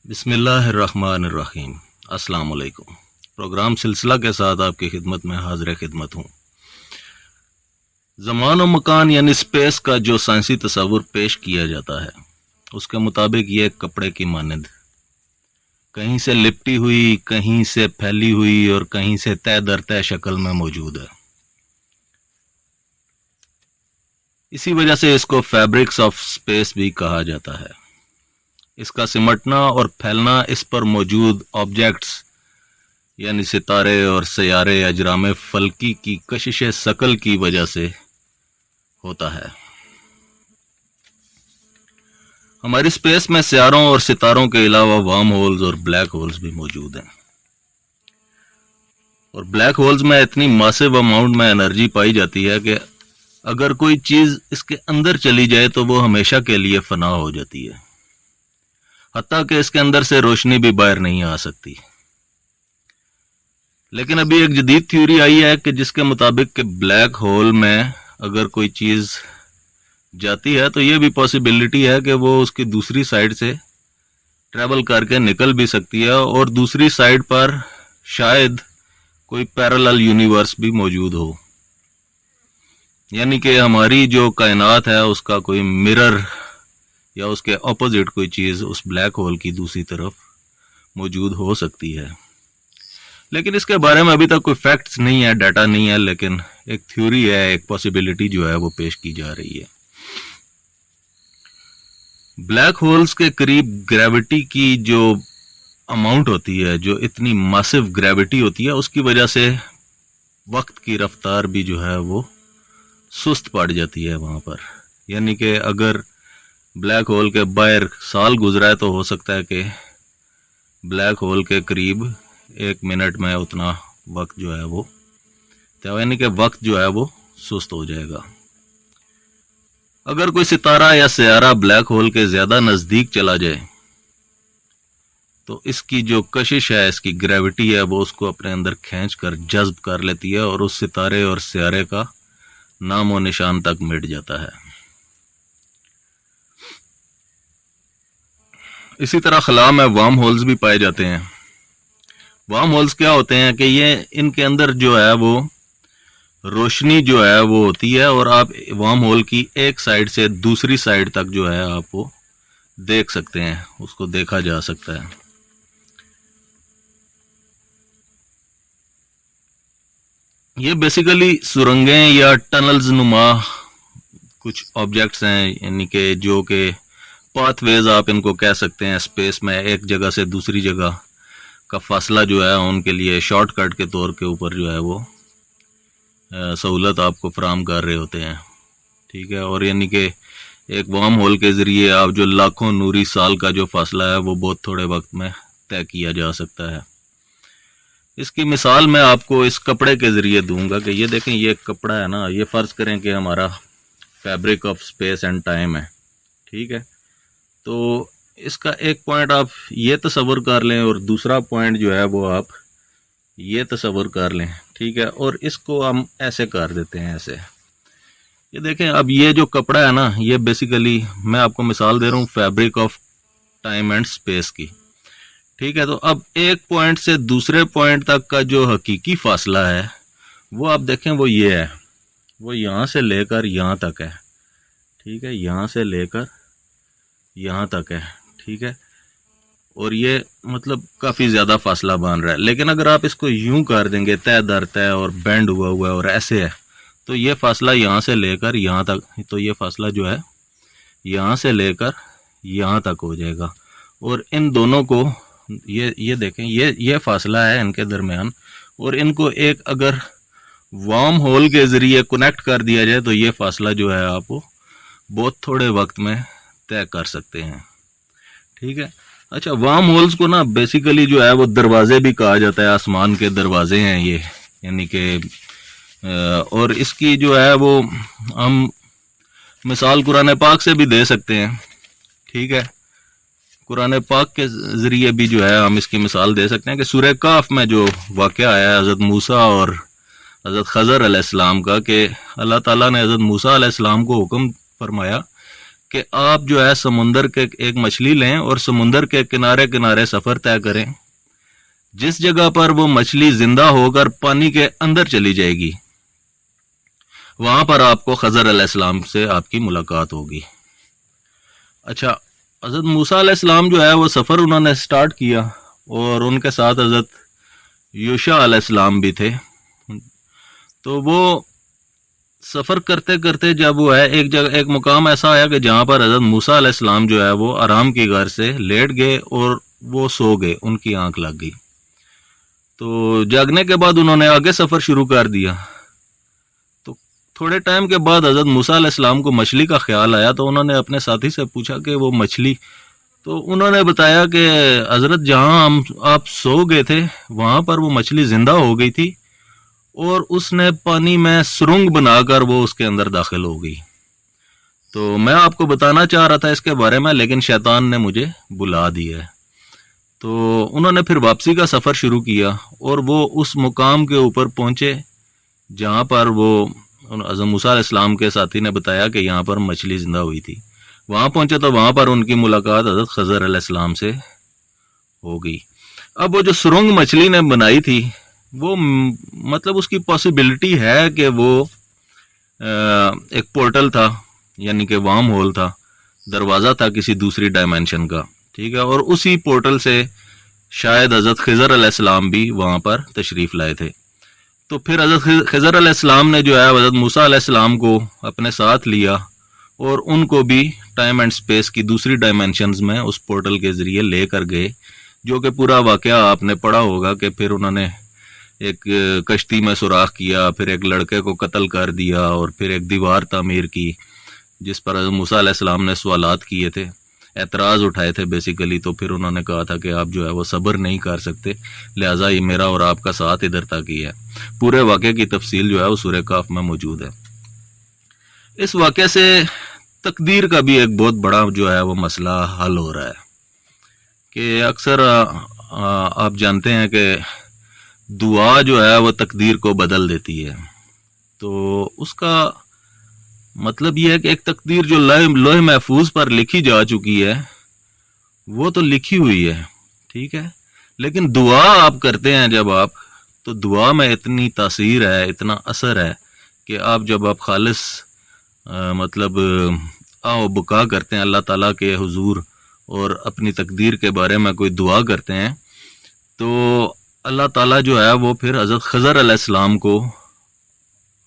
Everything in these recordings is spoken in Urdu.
بسم اللہ الرحمن الرحیم۔ السلام علیکم۔ پروگرام سلسلہ کے ساتھ آپ کی خدمت میں حاضر خدمت ہوں۔ زمان و مکان یعنی سپیس کا جو سائنسی تصور پیش کیا جاتا ہے اس کے مطابق یہ ایک کپڑے کی مانند کہیں سے لپٹی ہوئی، کہیں سے پھیلی ہوئی اور کہیں سے طے در طے شکل میں موجود ہے۔ اسی وجہ سے اس کو فیبرکس آف سپیس بھی کہا جاتا ہے۔ اس کا سمٹنا اور پھیلنا اس پر موجود آبجیکٹس یعنی ستارے اور سیارے اجرام فلکی کی کشش ثقل کی وجہ سے ہوتا ہے۔ ہماری سپیس میں سیاروں اور ستاروں کے علاوہ وارم ہولز اور بلیک ہولز بھی موجود ہیں، اور بلیک ہولز میں اتنی ماسیو اماؤنٹ میں انرجی پائی جاتی ہے کہ اگر کوئی چیز اس کے اندر چلی جائے تو وہ ہمیشہ کے لیے فنا ہو جاتی ہے، حتیٰ کہ اس کے اندر سے روشنی بھی باہر نہیں آ سکتی۔ لیکن ابھی ایک جدید تھیوری آئی ہے کہ جس کے مطابق کہ بلیک ہول میں اگر کوئی چیز جاتی ہے تو یہ بھی پاسبلٹی ہے کہ وہ اس کی دوسری سائیڈ سے ٹریول کر کے نکل بھی سکتی ہے، اور دوسری سائیڈ پر شاید کوئی پیرالل یونیورس بھی موجود ہو، یعنی کہ ہماری جو کائنات ہے اس کا کوئی مرر یا اس کے اپوزٹ کوئی چیز اس بلیک ہول کی دوسری طرف موجود ہو سکتی ہے۔ لیکن اس کے بارے میں ابھی تک کوئی فیکٹس نہیں ہے، ڈیٹا نہیں ہے، لیکن ایک تھیوری ہے، ایک پاسبلٹی جو ہے وہ پیش کی جا رہی ہے۔ بلیک ہولز کے قریب گریوٹی کی جو اماؤنٹ ہوتی ہے، جو اتنی ماسیو گریوٹی ہوتی ہے، اس کی وجہ سے وقت کی رفتار بھی جو ہے وہ سست پڑ جاتی ہے وہاں پر، یعنی کہ اگر بلیک ہول کے باہر سال گزرا ہے تو ہو سکتا ہے کہ بلیک ہول کے قریب 1 منٹ میں اتنا وقت جو ہے وہ یعنی کہ وقت جو ہے وہ سست ہو جائے گا۔ اگر کوئی ستارہ یا سیارہ بلیک ہول کے زیادہ نزدیک چلا جائے تو اس کی جو کشش ہے، اس کی گریوٹی ہے، وہ اس کو اپنے اندر کھینچ کر جذب کر لیتی ہے اور اس ستارے اور سیارے کا نام و نشان تک مٹ جاتا ہے۔ اسی طرح خلا میں وارم ہولز بھی پائے جاتے ہیں۔ وارم ہولز کیا ہوتے ہیں کہ یہ ان کے اندر جو ہے وہ روشنی جو ہے وہ ہوتی ہے، اور آپ وارم ہول کی ایک سائیڈ سے دوسری سائیڈ تک جو ہے آپ وہ دیکھ سکتے ہیں، اس کو دیکھا جا سکتا ہے۔ یہ بیسیکلی سرنگیں یا ٹنلز نما کچھ آبجیکٹس ہیں، یعنی کہ جو کہ پاتھ ویز آپ ان کو کہہ سکتے ہیں، اسپیس میں ایک جگہ سے دوسری جگہ کا فاصلہ جو ہے ان کے لیے شارٹ کٹ کے طور کے اوپر جو ہے وہ سہولت آپ کو فراہم کر رہے ہوتے ہیں، ٹھیک ہے۔ اور یعنی کہ ایک وارم ہول کے ذریعے آپ جو لاکھوں نوری سال کا جو فاصلہ ہے وہ بہت تھوڑے وقت میں طے کیا جا سکتا ہے۔ اس کی مثال میں آپ کو اس کپڑے کے ذریعے دوں گا کہ یہ دیکھیں، یہ کپڑا ہے نا، یہ فرض کریں کہ ہمارا fabric of space and time ہے، ٹھیک ہے۔ تو اس کا ایک پوائنٹ آپ یہ تصور کر لیں اور دوسرا پوائنٹ جو ہے وہ آپ یہ تصور کر لیں، ٹھیک ہے، اور اس کو ہم ایسے کر دیتے ہیں، ایسے۔ یہ دیکھیں، اب یہ جو کپڑا ہے نا، یہ بیسیکلی میں آپ کو مثال دے رہا ہوں fabric of time and space کی، ٹھیک ہے۔ تو اب ایک پوائنٹ سے دوسرے پوائنٹ تک کا جو حقیقی فاصلہ ہے وہ آپ دیکھیں، وہ یہ ہے، وہ یہاں سے لے کر یہاں تک ہے، ٹھیک ہے، یہاں سے لے کر یہاں تک ہے، ٹھیک ہے، اور یہ مطلب کافی زیادہ فاصلہ بن رہا ہے۔ لیکن اگر آپ اس کو یوں کر دیں گے، طے در طے اور بینڈ ہوا ہوا ہے اور ایسے ہے، تو یہ فاصلہ یہاں سے لے کر یہاں تک، تو یہ فاصلہ جو ہے یہاں سے لے کر یہاں تک ہو جائے گا، اور ان دونوں کو یہ دیکھیں، یہ فاصلہ ہے ان کے درمیان، اور ان کو ایک اگر وارم ہول کے ذریعے کنیکٹ کر دیا جائے تو یہ فاصلہ جو ہے آپ وہ بہت تھوڑے وقت میں طے کر سکتے ہیں، ٹھیک ہے۔ اچھا، وارم ہولز کو نا بیسیکلی جو ہے وہ دروازے بھی کہا جاتا ہے، آسمان کے دروازے ہیں یہ، یعنی کہ اور اس کی جو ہے وہ ہم مثال قرآن پاک سے بھی دے سکتے ہیں، ٹھیک ہے۔ قرآن پاک کے ذریعے بھی جو ہے ہم اس کی مثال دے سکتے ہیں کہ سورہ کہف میں جو واقعہ آیا ہے حضرت موسیٰ اور حضرت خضر علیہ السلام کا، کہ اللہ تعالیٰ نے حضرت موسیٰ علیہ السلام کو حکم فرمایا کہ آپ جو ہے سمندر کے ایک مچھلی لیں اور سمندر کے کنارے کنارے سفر طے کریں. جس جگہ پر وہ مچھلی زندہ ہو کر پانی کے اندر چلی جائے گی وہاں پر آپ کو خضر علیہ السلام سے آپ کی ملاقات ہوگی. اچھا، حضرت موسیٰ علیہ السلام جو ہے وہ سفر انہوں نے سٹارٹ کیا اور ان کے ساتھ حضرت یوشع علیہ السلام بھی تھے. تو وہ سفر کرتے کرتے جب وہ ہے ایک جگہ ایک مقام ایسا آیا کہ جہاں پر حضرت موسیٰ علیہ السلام جو ہے وہ آرام کی غرض سے لیٹ گئے اور وہ سو گئے، ان کی آنکھ لگ گئی. تو جاگنے کے بعد انہوں نے آگے سفر شروع کر دیا. تو تھوڑے ٹائم کے بعد حضرت موسیٰ علیہ السلام کو مچھلی کا خیال آیا، تو انہوں نے اپنے ساتھی سے پوچھا کہ وہ مچھلی. تو انہوں نے بتایا کہ حضرت جہاں آپ سو گئے تھے وہاں پر وہ مچھلی زندہ ہو گئی تھی اور اس نے پانی میں سرنگ بنا کر وہ اس کے اندر داخل ہو گئی. تو میں آپ کو بتانا چاہ رہا تھا اس کے بارے میں، لیکن شیطان نے مجھے بلا دیا ہے. تو انہوں نے پھر واپسی کا سفر شروع کیا اور وہ اس مقام کے اوپر پہنچے جہاں پر وہ حضرت موسیٰ علیہ السلام کے ساتھی نے بتایا کہ یہاں پر مچھلی زندہ ہوئی تھی. وہاں پہنچے تو وہاں پر ان کی ملاقات حضرت خضر علیہ السلام سے ہو گئی. اب وہ جو سرنگ مچھلی نے بنائی تھی وہ مطلب اس کی پاسبلٹی ہے کہ وہ ایک پورٹل تھا، یعنی کہ وارم ہول تھا، دروازہ تھا کسی دوسری ڈائمینشن کا، ٹھیک ہے. اور اسی پورٹل سے شاید حضرت خضر علیہ السلام بھی وہاں پر تشریف لائے تھے. تو پھر حضرت خضر علیہ السلام نے جو ہے حضرت موسیٰ علیہ السلام کو اپنے ساتھ لیا اور ان کو بھی ٹائم اینڈ سپیس کی دوسری ڈائمینشنز میں اس پورٹل کے ذریعے لے کر گئے، جو کہ پورا واقعہ آپ نے پڑھا ہوگا کہ پھر انہوں نے ایک کشتی میں سوراخ کیا، پھر ایک لڑکے کو قتل کر دیا اور پھر ایک دیوار تعمیر کی جس پر حضرت موسیٰ علیہ السلام نے سوالات کیے تھے، اعتراض اٹھائے تھے بیسیکلی. تو پھر انہوں نے کہا تھا کہ آپ جو ہے وہ صبر نہیں کر سکتے، لہٰذا یہ میرا اور آپ کا ساتھ ادھر تک ہی ہے. پورے واقعے کی تفصیل جو ہے وہ سورہ کہف میں موجود ہے. اس واقعے سے تقدیر کا بھی ایک بہت بڑا جو ہے وہ مسئلہ حل ہو رہا ہے کہ اکثر آپ جانتے ہیں کہ دعا جو ہے وہ تقدیر کو بدل دیتی ہے. تو اس کا مطلب یہ ہے کہ ایک تقدیر جو لوح محفوظ پر لکھی جا چکی ہے وہ تو لکھی ہوئی ہے، ٹھیک ہے، لیکن دعا آپ کرتے ہیں جب آپ، تو دعا میں اتنی تاثیر ہے، اتنا اثر ہے کہ آپ جب آپ خالص مطلب آؤ بکا کرتے ہیں اللہ تعالیٰ کے حضور اور اپنی تقدیر کے بارے میں کوئی دعا کرتے ہیں، تو اللہ تعالیٰ جو ہے وہ پھر حضرت خضر علیہ السلام کو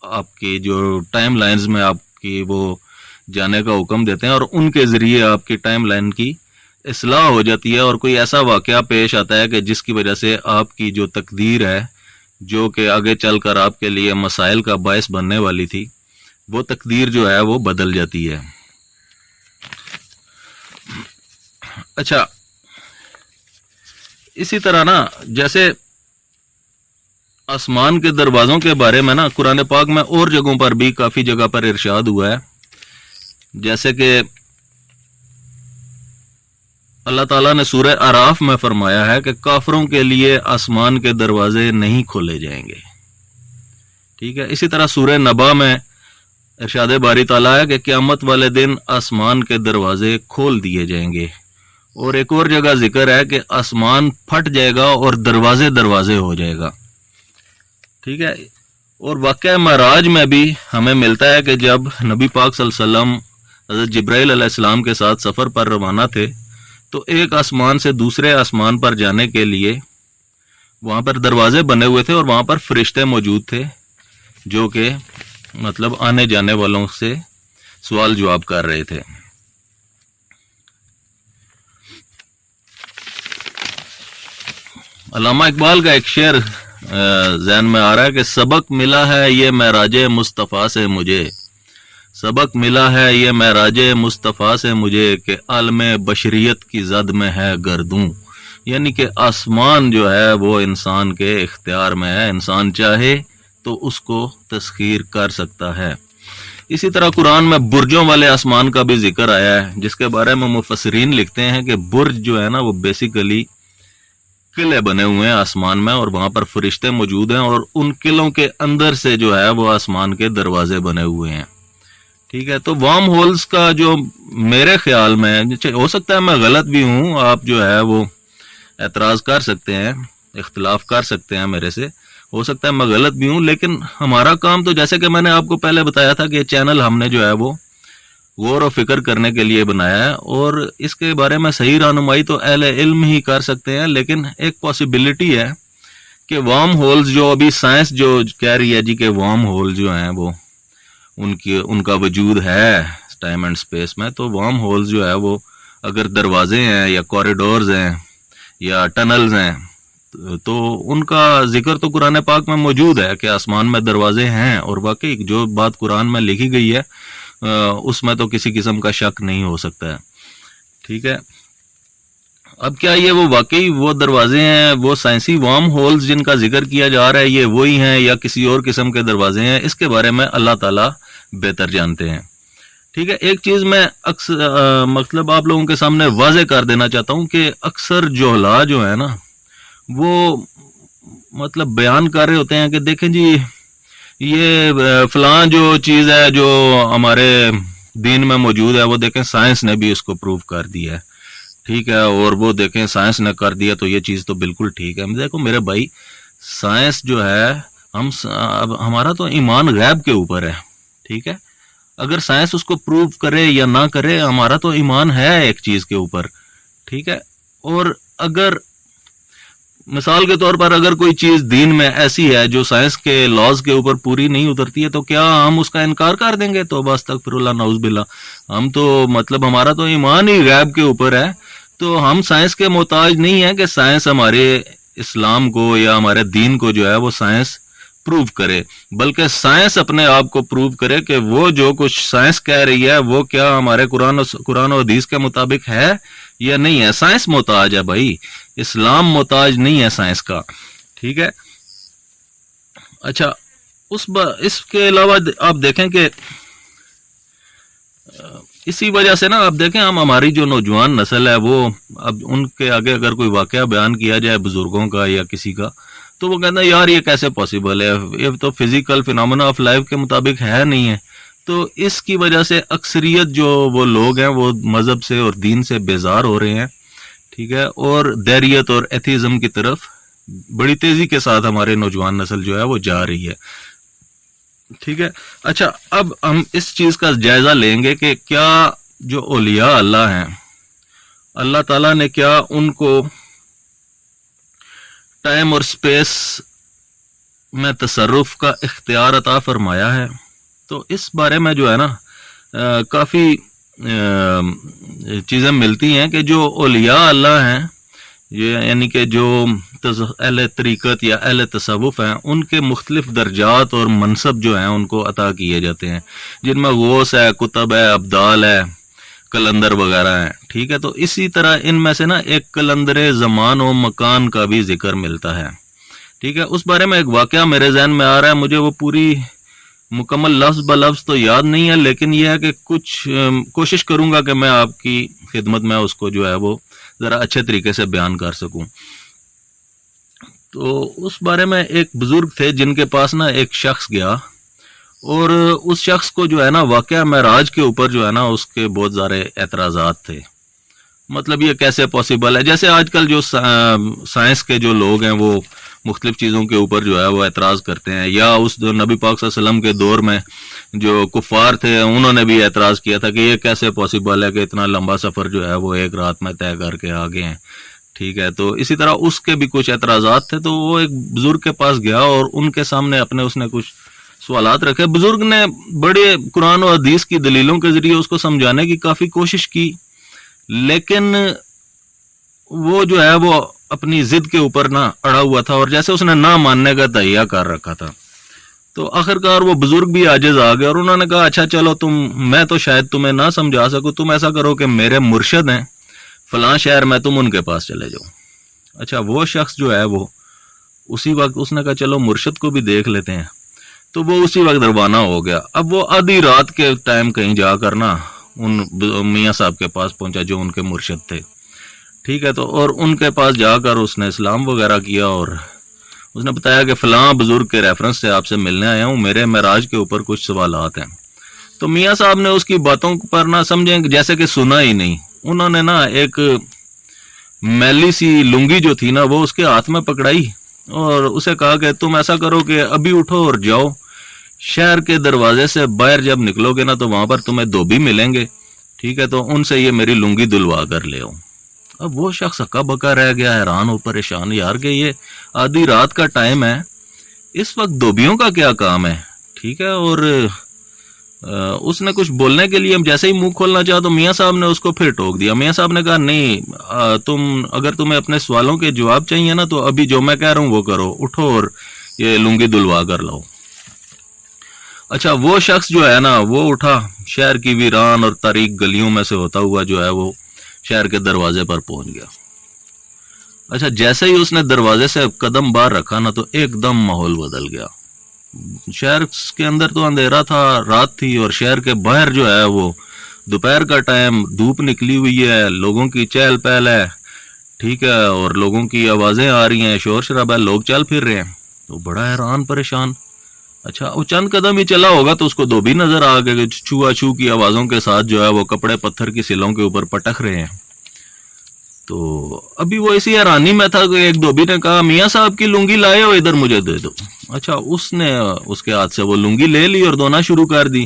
آپ کی جو ٹائم لائنز میں آپ کی وہ جانے کا حکم دیتے ہیں اور ان کے ذریعے آپ کی ٹائم لائن کی اصلاح ہو جاتی ہے. اور کوئی ایسا واقعہ پیش آتا ہے کہ جس کی وجہ سے آپ کی جو تقدیر ہے جو کہ آگے چل کر آپ کے لیے مسائل کا باعث بننے والی تھی، وہ تقدیر جو ہے وہ بدل جاتی ہے. اچھا، اسی طرح نا جیسے آسمان کے دروازوں کے بارے میں نا قرآن پاک میں اور جگہوں پر بھی کافی جگہ پر ارشاد ہوا ہے، جیسے کہ اللہ تعالیٰ نے سورہ اعراف میں فرمایا ہے کہ کافروں کے لیے آسمان کے دروازے نہیں کھولے جائیں گے، ٹھیک ہے. اسی طرح سورہ نبا میں ارشاد باری تعالیٰ ہے کہ قیامت والے دن آسمان کے دروازے کھول دیے جائیں گے. اور ایک اور جگہ ذکر ہے کہ آسمان پھٹ جائے گا اور دروازے دروازے ہو جائے گا، ٹھیک ہے. اور واقعہ معراج میں بھی ہمیں ملتا ہے کہ جب نبی پاک صلی اللہ علیہ وسلم حضرت جبرائیل علیہ السلام کے ساتھ سفر پر روانہ تھے، تو ایک آسمان سے دوسرے آسمان پر جانے کے لیے وہاں پر دروازے بنے ہوئے تھے اور وہاں پر فرشتے موجود تھے جو کہ مطلب آنے جانے والوں سے سوال جواب کر رہے تھے. علامہ اقبال کا ایک شعر ذہن میں آ رہا ہے کہ سبق ملا ہے یہ معراج مصطفیٰ سے مجھے، سبق ملا ہے یہ معراج مصطفیٰ سے مجھے کہ عالم بشریت کی زد میں ہے گردوں. یعنی کہ آسمان جو ہے وہ انسان کے اختیار میں ہے، انسان چاہے تو اس کو تسخیر کر سکتا ہے. اسی طرح قرآن میں برجوں والے آسمان کا بھی ذکر آیا ہے، جس کے بارے میں مفسرین لکھتے ہیں کہ برج جو ہے نا وہ بیسیکلی قلعے بنے ہوئے ہیں آسمان میں، اور وہاں پر فرشتے موجود ہیں اور ان قلعوں کے اندر سے جو ہے وہ آسمان کے دروازے بنے ہوئے ہیں، ٹھیک ٹھیک ہے، تو وارم ہولز کا جو میرے خیال میں، ہو سکتا ہے میں غلط بھی ہوں، آپ جو ہے وہ اعتراض کر سکتے ہیں، اختلاف کر سکتے ہیں میرے سے، ہو سکتا ہے میں غلط بھی ہوں، لیکن ہمارا کام تو جیسے کہ میں نے آپ کو پہلے بتایا تھا کہ یہ چینل ہم نے جو ہے وہ غور و فکر کرنے کے لیے بنایا ہے، اور اس کے بارے میں صحیح رہنمائی تو اہل علم ہی کر سکتے ہیں، لیکن ایک پاسبلٹی ہے کہ وارم ہولز جو ابھی سائنس جو کہہ رہی ہے جی کہ وارم ہول جو ہیں وہ ان کا وجود ہے ٹائم اینڈ سپیس میں، تو وارم ہولز جو ہے وہ اگر دروازے ہیں یا کوریڈورز ہیں یا ٹنلز ہیں، تو ان کا ذکر تو قرآن پاک میں موجود ہے کہ آسمان میں دروازے ہیں، اور واقعی جو بات قرآن میں لکھی گئی ہے اس میں تو کسی قسم کا شک نہیں ہو سکتا ہے، ٹھیک ہے۔ اب کیا یہ وہ واقعی وہ دروازے ہیں، وہ سائنسی وارم ہولز جن کا ذکر کیا جا رہا ہے، یہ وہی ہیں یا کسی اور قسم کے دروازے ہیں؟ اس کے بارے میں اللہ تعالیٰ بہتر جانتے ہیں، ٹھیک ہے۔ ایک چیز میں مطلب آپ لوگوں کے سامنے واضح کر دینا چاہتا ہوں کہ اکثر جہلا جو ہے نا وہ مطلب بیان کر رہے ہوتے ہیں کہ دیکھیں جی یہ فلاں جو چیز ہے جو ہمارے دین میں موجود ہے، وہ دیکھیں سائنس نے بھی اس کو پروف کر دیا ہے، ٹھیک ہے، اور وہ دیکھیں سائنس نے کر دیا تو یہ چیز تو بالکل ٹھیک ہے۔ دیکھو میرے بھائی، سائنس جو ہے ہمارا تو ایمان غیب کے اوپر ہے، ٹھیک ہے۔ اگر سائنس اس کو پروو کرے یا نہ کرے، ہمارا تو ایمان ہے ایک چیز کے اوپر، ٹھیک ہے۔ اور اگر مثال کے طور پر اگر کوئی چیز دین میں ایسی ہے جو سائنس کے لاز کے اوپر پوری نہیں اترتی ہے، تو کیا ہم اس کا انکار کر دیں گے؟ توبہ استغفر اللہ نعوذ باللہ، ہم تو مطلب ہمارا تو ایمان ہی غیب کے اوپر ہے، تو ہم سائنس کے محتاج نہیں ہیں کہ سائنس ہمارے اسلام کو یا ہمارے دین کو جو ہے وہ سائنس پروو کرے، بلکہ سائنس اپنے آپ کو پروو کرے کہ وہ جو کچھ سائنس کہہ رہی ہے وہ کیا ہمارے قرآن و حدیث کے مطابق ہے یا نہیں ہے۔ سائنس محتاج ہے بھائی، اسلام محتاج نہیں ہے سائنس کا، ٹھیک ہے۔ اچھا، اس کے علاوہ آپ دیکھیں کہ اسی وجہ سے نا، آپ دیکھیں ہماری جو نوجوان نسل ہے وہ اب ان کے آگے اگر کوئی واقعہ بیان کیا جائے بزرگوں کا یا کسی کا، تو وہ کہتا ہے یار یہ کیسے پاسبل ہے، یہ تو فزیکل فینومینا آف لائف کے مطابق ہے نہیں ہے۔ تو اس کی وجہ سے اکثریت جو وہ لوگ ہیں وہ مذہب سے اور دین سے بیزار ہو رہے ہیں، ٹھیک ہے، اور دیریت اور ایتھیزم کی طرف بڑی تیزی کے ساتھ ہمارے نوجوان نسل جو ہے وہ جا رہی ہے، ٹھیک ہے۔ اچھا، اب ہم اس چیز کا جائزہ لیں گے کہ کیا جو اولیاء اللہ ہیں، اللہ تعالیٰ نے کیا ان کو ٹائم اور سپیس میں تصرف کا اختیار عطا فرمایا ہے؟ تو اس بارے میں جو ہے نا کافی چیزیں ملتی ہیں کہ جو اولیاء اللہ ہیں، یعنی کہ جو اہل طریقت یا اہل تصوف ہیں، ان کے مختلف درجات اور منصب جو ہیں ان کو عطا کیے جاتے ہیں، جن میں غوث ہے، کتب ہے، ابدال ہے، کلندر وغیرہ ہیں، ٹھیک ہے۔ تو اسی طرح ان میں سے نا ایک کلندر زمان و مکان کا بھی ذکر ملتا ہے، ٹھیک ہے۔ اس بارے میں ایک واقعہ میرے ذہن میں آ رہا ہے، مجھے وہ پوری مکمل لفظ بلفظ تو یاد نہیں ہے، لیکن یہ ہے کہ کچھ کوشش کروں گا کہ میں آپ کی خدمت میں اس کو جو ہے وہ ذرا اچھے طریقے سے بیان کر سکوں۔ تو اس بارے میں ایک بزرگ تھے جن کے پاس نا ایک شخص گیا، اور اس شخص کو جو ہے نا واقعہ معراج کے اوپر جو ہے نا اس کے بہت سارے اعتراضات تھے، مطلب یہ کیسے پاسبل ہے، جیسے آج کل جو سائنس کے جو لوگ ہیں وہ مختلف چیزوں کے اوپر جو ہے وہ اعتراض کرتے ہیں، یا اس جو نبی پاک صلی اللہ علیہ وسلم کے دور میں جو کفار تھے انہوں نے بھی اعتراض کیا تھا کہ یہ کیسے پاسبل ہے کہ اتنا لمبا سفر جو ہے وہ ایک رات میں طے کر کے آگے ہیں، ٹھیک ہے۔ تو اسی طرح اس کے بھی کچھ اعتراضات تھے، تو وہ ایک بزرگ کے پاس گیا اور ان کے سامنے اس نے کچھ سوالات رکھے۔ بزرگ نے بڑے قرآن و حدیث کی دلیلوں کے ذریعے اس کو سمجھانے کی کافی کوشش کی، لیکن وہ جو ہے وہ اپنی ضد کے اوپر نہ اڑا ہوا تھا، اور جیسے اس نے نہ ماننے کا تہیہ کر رکھا تھا، تو آخرکار وہ بزرگ بھی عاجز آ گئے، اور انہوں نے کہا اچھا چلو میں تو شاید تمہیں نہ سمجھا سکوں، تم ایسا کرو کہ میرے مرشد ہیں فلاں شہر میں، تم ان کے پاس چلے جاؤ۔ اچھا، وہ شخص جو ہے وہ اسی وقت اس نے کہا چلو مرشد کو بھی دیکھ لیتے ہیں، تو وہ اسی وقت روانہ ہو گیا۔ اب وہ آدھی رات کے ٹائم کہیں جا کر نا ان میاں صاحب کے پاس پہنچا جو ان کے مرشد تھے، ٹھیک ہے۔ تو اور ان کے پاس جا کر اس نے اسلام وغیرہ کیا، اور اس نے بتایا کہ فلاں بزرگ کے ریفرنس سے آپ سے ملنے آیا ہوں، میرے معراج کے اوپر کچھ سوالات ہیں۔ تو میاں صاحب نے اس کی باتوں پر نہ سمجھیں جیسے کہ سنا ہی نہیں. انہوں نے نا ایک میلی سی لنگی جو تھی نا وہ اس کے ہاتھ میں پکڑائی اور اسے کہا کہ تم ایسا کرو کہ ابھی اٹھو اور جاؤ شہر کے دروازے سے باہر جب نکلو گے نا تو وہاں پر تمہیں دھوبی ملیں گے, ٹھیک ہے, تو ان سے یہ میری لنگی دلوا کر لے آؤ. اب وہ شخص ہکا بکا رہ گیا, حیران ہو پریشان, یار کہ یہ آدھی رات کا ٹائم ہے, اس وقت دھوبیوں کا کیا کام ہے, ٹھیک ہے. اور اس نے کچھ بولنے کے لیے جیسے ہی منہ کھولنا چاہا تو میاں صاحب نے اس کو پھر ٹوک دیا. میاں صاحب نے کہا نہیں, اگر تمہیں اپنے سوالوں کے جواب چاہیے نا تو ابھی جو میں کہہ رہا ہوں وہ کرو, اٹھو اور یہ لنگی دلوا کر لاؤ. اچھا, وہ شخص جو ہے نا وہ اٹھا, شہر کی ویران اور تاریک گلیوں میں سے ہوتا ہوا جو ہے وہ شہر کے دروازے پر پہنچ گیا. اچھا, جیسے ہی اس نے دروازے سے قدم باہر رکھا نا تو ایک دم ماحول بدل گیا. شہر کے اندر تو اندھیرا تھا, رات تھی, اور شہر کے باہر جو ہے وہ دوپہر کا ٹائم, دھوپ نکلی ہوئی ہے, لوگوں کی چہل پہل ہے, ٹھیک ہے, اور لوگوں کی آوازیں آ رہی ہیں, شور شرابہ ہے, لوگ چل پھر رہے ہیں. تو بڑا حیران پریشان. اچھا, وہ چند قدم ہی چلا ہوگا تو اس کو دھوبی نظر آ گئے, چھوا چھو کی آوازوں کے ساتھ جو ہے وہ کپڑے پتھر کی سلوں کے اوپر پٹک رہے ہیں. تو ابھی وہ اسی حیرانی میں تھا کہ ایک دھوبی نے کہا میاں صاحب کی لنگی لائے ہو, ادھر مجھے دے دو. اچھا, اس نے اس کے ہاتھ سے وہ لنگی لے لی اور دھونا شروع کر دی.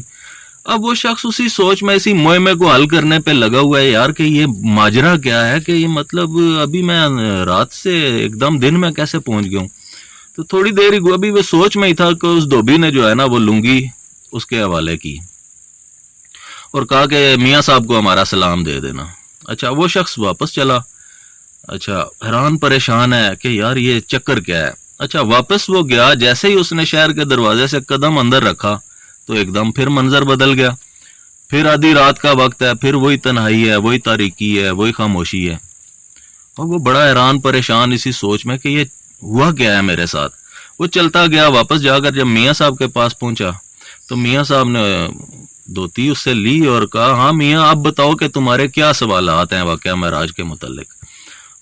اب وہ شخص اسی سوچ میں, اسی معمے کو حل کرنے پہ لگا ہوا ہے, یار کہ یہ ماجرا کیا ہے, کہ یہ مطلب ابھی میں رات سے ایک دم دن میں کیسے پہنچ گیا ہوں. تو تھوڑی دیر ہی ابھی وہ سوچ میں ہی تھا کہ اس دھوبی نے جو ہے نا وہ لنگی اس کے حوالے کی اور کہا کہ میاں صاحب کو ہمارا سلام دے دینا. اچھا, وہ شخص واپس چلا. اچھا, حیران پریشان ہے کہ یار یہ چکر کیا ہے. اچھا, واپس وہ گیا, جیسے ہی اس نے شہر کے دروازے سے قدم اندر رکھا تو ایک دم پھر منظر بدل گیا. پھر آدھی رات کا وقت ہے, پھر وہی تنہائی ہے, وہی تاریکی ہے, وہی خاموشی ہے. اور وہ بڑا حیران پریشان اسی سوچ میں کہ یہ ہوا کیا ہے میرے ساتھ. وہ چلتا گیا, واپس جا کر جب میاں صاحب کے پاس پہنچا تو میاں صاحب نے دھوتی اس سے لی اور کہا ہاں میاں آپ بتاؤ کہ تمہارے کیا سوالات ہیں واقعہ معراج کے متعلق.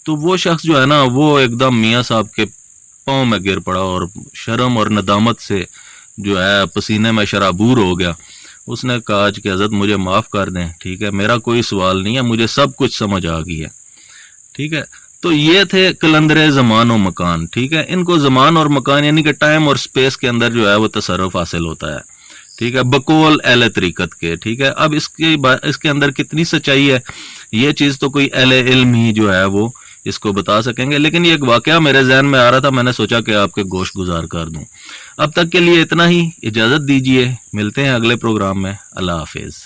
تو وہ شخص جو ہے نا وہ ایک دم میاں صاحب کے پاؤں میں گر پڑا اور شرم اور ندامت سے جو ہے پسینے میں شرابور ہو گیا. اس نے کہا کہ حضرت مجھے معاف کر دیں, ٹھیک ہے, میرا کوئی سوال نہیں ہے, مجھے سب کچھ سمجھ آ گئی ہے, ٹھیک ہے. تو یہ تھے کلندرے زمان و مکان, ٹھیک ہے. ان کو زمان اور مکان یعنی کہ ٹائم اور سپیس کے اندر جو ہے وہ تصرف حاصل ہوتا ہے, ٹھیک ہے, بقول اہل طریقت کے, ٹھیک ہے. اب اس کے اندر کتنی سچائی ہے یہ چیز تو کوئی اہل علم ہی جو ہے وہ اس کو بتا سکیں گے, لیکن یہ ایک واقعہ میرے ذہن میں آ رہا تھا, میں نے سوچا کہ آپ کے گوش گزار کر دوں. اب تک کے لیے اتنا ہی, اجازت دیجیے, ملتے ہیں اگلے پروگرام میں. اللہ حافظ.